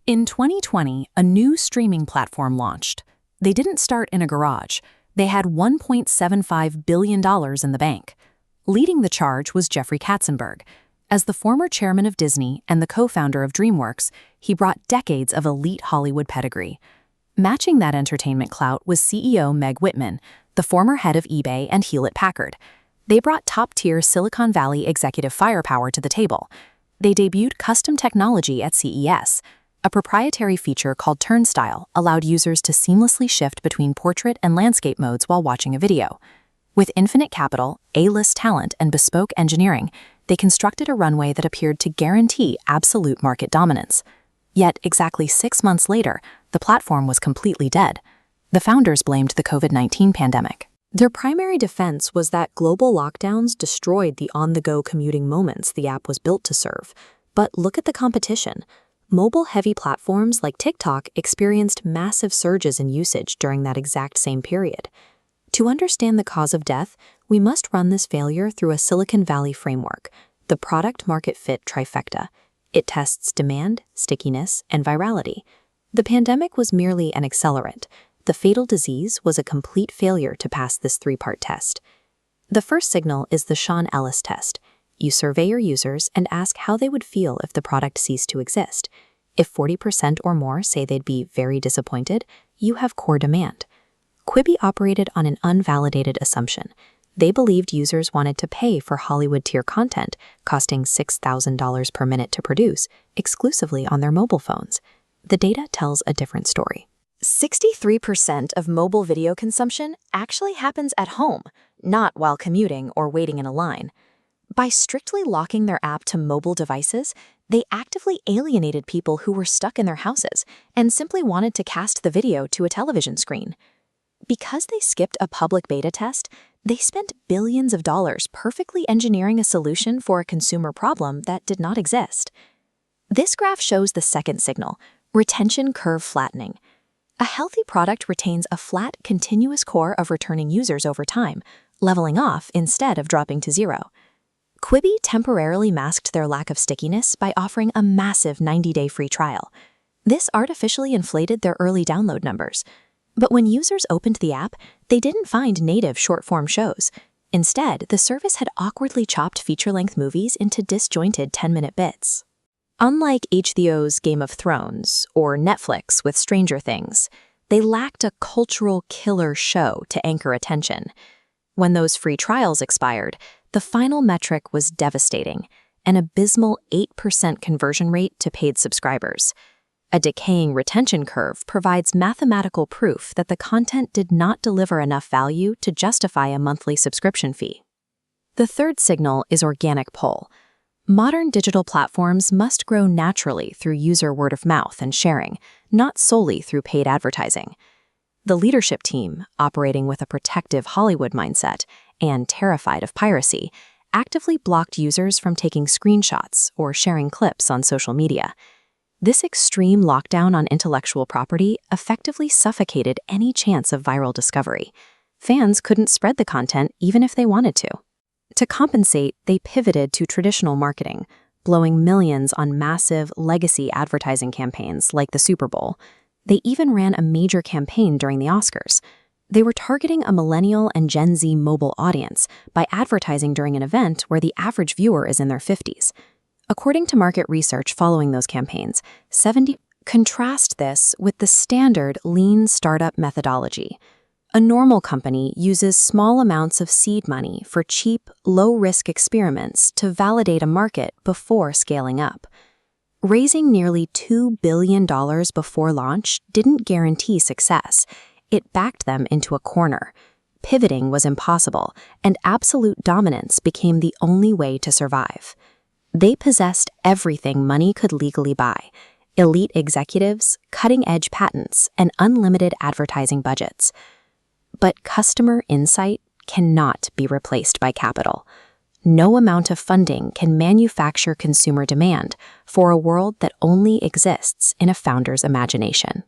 In 2020, a new streaming platform launched. They didn't start in a garage. They had $1.75 billion in the bank. Leading the charge was Jeffrey Katzenberg. As the former chairman of Disney and the co-founder of DreamWorks, he brought decades of elite Hollywood pedigree. Matching that entertainment clout was CEO Meg Whitman, the former head of eBay and Hewlett-Packard. They brought top-tier Silicon Valley executive firepower to the table. They debuted custom technology at CES. A proprietary feature called Turnstile allowed users to seamlessly shift between portrait and landscape modes while watching a video. With infinite capital, A-list talent, and bespoke engineering, they constructed a runway that appeared to guarantee absolute market dominance. Yet, exactly 6 months later, the platform was completely dead. The founders blamed the COVID-19 pandemic. Their primary defense was that global lockdowns destroyed the on-the-go commuting moments the app was built to serve. But look at the competition. Mobile-heavy platforms like TikTok experienced massive surges in usage during that exact same period. To understand the cause of death, we must run this failure through a Silicon Valley framework, the product-market fit trifecta. It tests demand, stickiness, and virality. The pandemic was merely an accelerant. The fatal disease was a complete failure to pass this three-part test. The first signal is the Sean Ellis test. You survey your users and ask how they would feel if the product ceased to exist. If 40% or more say they'd be very disappointed, you have core demand. Quibi operated on an unvalidated assumption. They believed users wanted to pay for Hollywood-tier content, costing $6,000 per minute to produce, exclusively on their mobile phones. The data tells a different story. 63% of mobile video consumption actually happens at home, not while commuting or waiting in a line. By strictly locking their app to mobile devices, they actively alienated people who were stuck in their houses and simply wanted to cast the video to a television screen. Because they skipped a public beta test, they spent billions of dollars perfectly engineering a solution for a consumer problem that did not exist. This graph shows the second signal, retention curve flattening. A healthy product retains a flat, continuous core of returning users over time, leveling off instead of dropping to zero. Quibi temporarily masked their lack of stickiness by offering a massive 90-day free trial. This artificially inflated their early download numbers. But when users opened the app, they didn't find native short-form shows. Instead, the service had awkwardly chopped feature-length movies into disjointed 10-minute bits. Unlike HBO's Game of Thrones or Netflix with Stranger Things, they lacked a cultural killer show to anchor attention. When those free trials expired, the final metric was devastating, an abysmal 8% conversion rate to paid subscribers. A decaying retention curve provides mathematical proof that the content did not deliver enough value to justify a monthly subscription fee. The third signal is organic pull. Modern digital platforms must grow naturally through user word of mouth and sharing, not solely through paid advertising. The leadership team, operating with a protective Hollywood mindset and terrified of piracy, actively blocked users from taking screenshots or sharing clips on social media. This extreme lockdown on intellectual property effectively suffocated any chance of viral discovery. Fans couldn't spread the content even if they wanted to. To compensate, they pivoted to traditional marketing, blowing millions on massive legacy advertising campaigns like the Super Bowl. They even ran a major campaign during the Oscars. They were targeting a millennial and Gen Z mobile audience by advertising during an event where the average viewer is in their 50s. According to market research following those campaigns, contrast this with the standard lean startup methodology. A normal company uses small amounts of seed money for cheap, low-risk experiments to validate a market before scaling up. Raising nearly $2 billion before launch didn't guarantee success. It backed them into a corner. Pivoting was impossible, and absolute dominance became the only way to survive. They possessed everything money could legally buy: elite executives, cutting-edge patents, and unlimited advertising budgets. But customer insight cannot be replaced by capital. No amount of funding can manufacture consumer demand for a world that only exists in a founder's imagination.